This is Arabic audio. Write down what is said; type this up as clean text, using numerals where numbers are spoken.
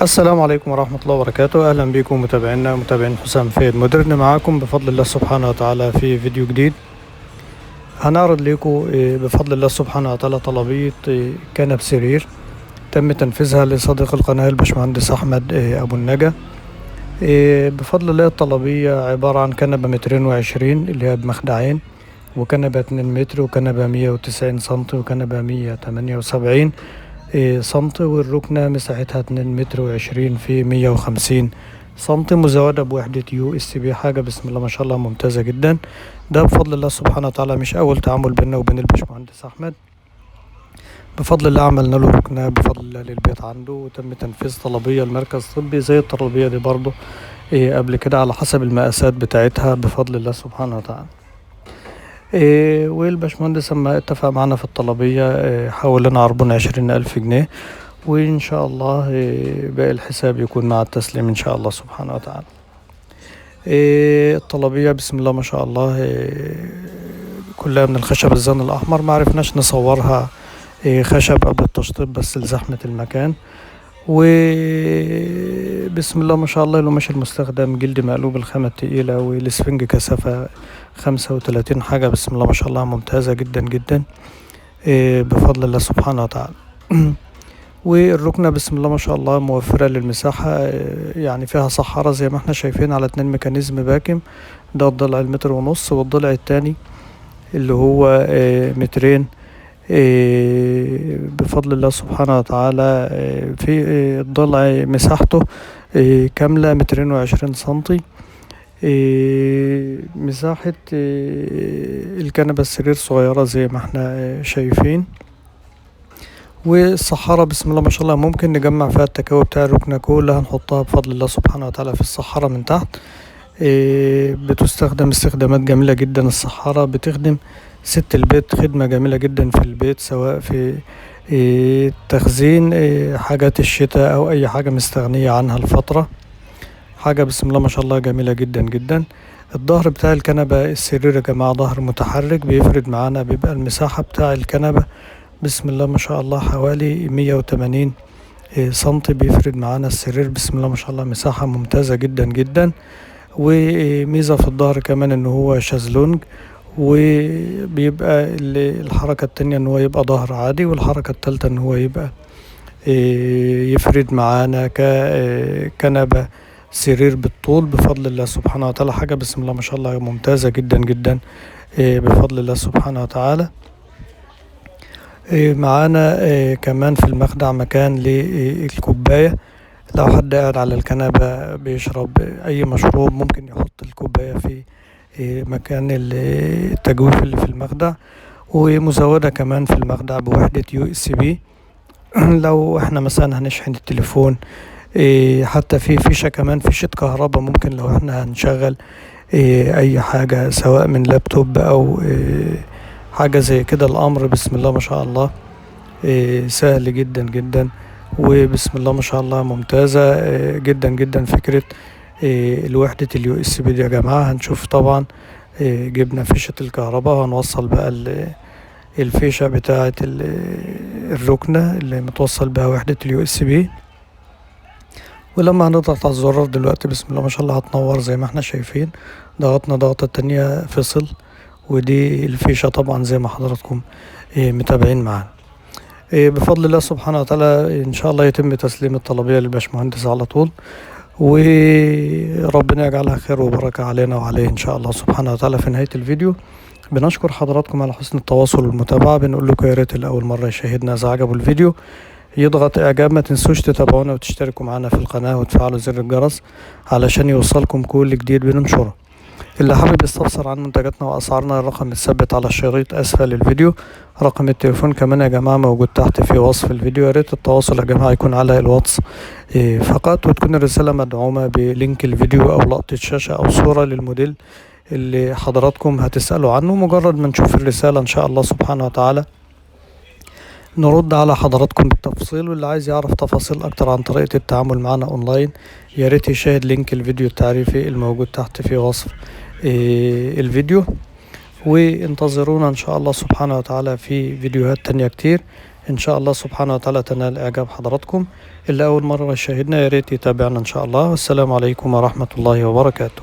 السلام عليكم ورحمة الله وبركاته. أهلا بكم متابعينا متابعين حسام فيد مودرن معاكم بفضل الله سبحانه وتعالى في فيديو جديد. هنعرض لكم بفضل الله سبحانه وتعالى طلبية كنب سرير تم تنفيذها لصديق القناة الباشمهندس أحمد أبو النجا. بفضل الله الطلبية عبارة عن كنبة 220 اللي هي بمخدعين، وكنبة 2 متر، وكنبة 190 سنتي، وكنبة 178 سنتي، والركنة مساحتها 2 متر و20 في 150 سنتي، مزودة بوحدة USB. حاجة بسم الله ما شاء الله ممتازة جدا. ده بفضل الله سبحانه وتعالى مش أول تعامل بيننا وبين الباشمهندس أحمد. بفضل الله عملنا له ركنة بفضل الله للبيت عنده، وتم تنفيذ طلبية المركز الطبي زي الطلبية دي برضه قبل كده على حسب المقاسات بتاعتها بفضل الله سبحانه وتعالى. والباشمهندس لما اتفق معنا في الطلبية حول لنا عربون 20,000 جنيه، وإن شاء الله باقي الحساب يكون مع التسليم إن شاء الله سبحانه وتعالى. الطلبية بسم الله ما شاء الله كلها من الخشب الزان الأحمر، ما عرفناش نصورها خشب قبل التشطيب بس لزحمة المكان. وبسم الله ما شاء الله القماش المستخدم جلد مقلوب الخامة التقيلة، والاسفنج كثافة 35. حاجة بسم الله ما شاء الله ممتازة جدا جدا بفضل الله سبحانه وتعالى. والركنة بسم الله ما شاء الله موفرة للمساحة، يعني فيها صحارة زي ما احنا شايفين على 2 ميكانيزم باكم. ده الضلع 1.5 متر، والضلع التاني اللي هو 2 متر بفضل الله سبحانه وتعالى. في الضلع مساحته كاملة 220 سنتي. مساحة الكنبة السرير صغيرة زي ما احنا شايفين. والصحارة بسم الله ما شاء الله ممكن نجمع فيها التكوي بتاع الركنة كلها، هنحطها بفضل الله سبحانه وتعالى في الصحارة من تحت. بتستخدم استخدامات جميلة جدا. الصحارة بتخدم ست البيت خدمة جميلة جدا في البيت، سواء في تخزين حاجات الشتاء أو أي حاجة مستغنية عنها الفترة. حاجة بسم الله ما شاء الله جميلة جدا جدا. الظهر بتاع الكنبة السرير يا جماعة ظهر متحرك بيفرد معانا، بيبقى المساحة بتاع الكنبة بسم الله ما شاء الله حوالي 180 سنتي. بيفرد معانا السرير بسم الله ما شاء الله مساحة ممتازة جدا جدا. وميزة في الظهر كمان ان هو شازلونج، وبيبقى الحركة التانية ان هو يبقى ظهر عادي، والحركة التالتة ان هو يبقى يفرد معانا كنبة سرير بالطول بفضل الله سبحانه وتعالى. حاجة بسم الله ما شاء الله ممتازة جدا جدا بفضل الله سبحانه وتعالى. معانا كمان في المخدع مكان للكوباية، لو حد قاعد على الكنبة بيشرب أي مشروب ممكن يحط الكوباية في مكان التجويف اللي في المخدع. ومزودة كمان في المخدع بوحدة USB لو احنا مثلا هنشحن التليفون. حتى في فيشة كمان، فيشة كهرباء، ممكن لو احنا هنشغل أي حاجة سواء من لابتوب أو حاجة زي كده. الأمر بسم الله ما شاء الله سهل جدا جدا، وبسم الله ما شاء الله ممتازة جدا جدا. فكرة الوحدة USB دي يا جماعة هنشوف طبعا جبنا فيشة الكهرباء، وهنوصل بقى الفيشة بتاعة الركنة اللي متوصل بها وحدة USB. ولما هنضغط على الزرار دلوقتي بسم الله ما شاء الله هتنور زي ما احنا شايفين. ضغطنا ضغطة تانية فصل، ودي الفيشة طبعا زي ما حضراتكم متابعين معانا. بفضل الله سبحانه وتعالى ان شاء الله يتم تسليم الطلبية للباشمهندس على طول، وربنا يجعلها خير وبركة علينا وعليه ان شاء الله سبحانه وتعالى. في نهاية الفيديو بنشكر حضراتكم على حسن التواصل والمتابعة. بنقول لكم يا ريت الأول مرة يشاهدنا إذا عجبوا الفيديو يضغط إعجاب، ما تنسوش تتابعونا وتشتركوا معنا في القناة وتفعلوا زر الجرس علشان يوصلكم كل جديد بننشره. اللي حابب يستفسر عن منتجاتنا وأسعارنا الرقم متثبت على الشريط أسفل الفيديو. رقم التليفون كمان يا جماعة موجود تحت في وصف الفيديو. يا ريت التواصل يا جماعة يكون على الواتس فقط، وتكون الرسالة مدعومة بلينك الفيديو أو لقطة شاشة أو صورة للموديل اللي حضراتكم هتسألوا عنه. مجرد ما نشوف الرسالة إن شاء الله سبحانه وتعالى نرد على حضراتكم بالتفصيل. واللي عايز يعرف تفاصيل أكتر عن طريقة التعامل معنا أونلاين يا ريت يشاهد لينك الفيديو التعريفي الموجود تحت في وصف الفيديو. وانتظرونا إن شاء الله سبحانه وتعالى في فيديوهات تانية كتير. إن شاء الله سبحانه وتعالى تنال إعجاب حضراتكم. اللي أول مرة يشاهدنا يا ريت يتابعنا إن شاء الله. والسلام عليكم ورحمة الله وبركاته.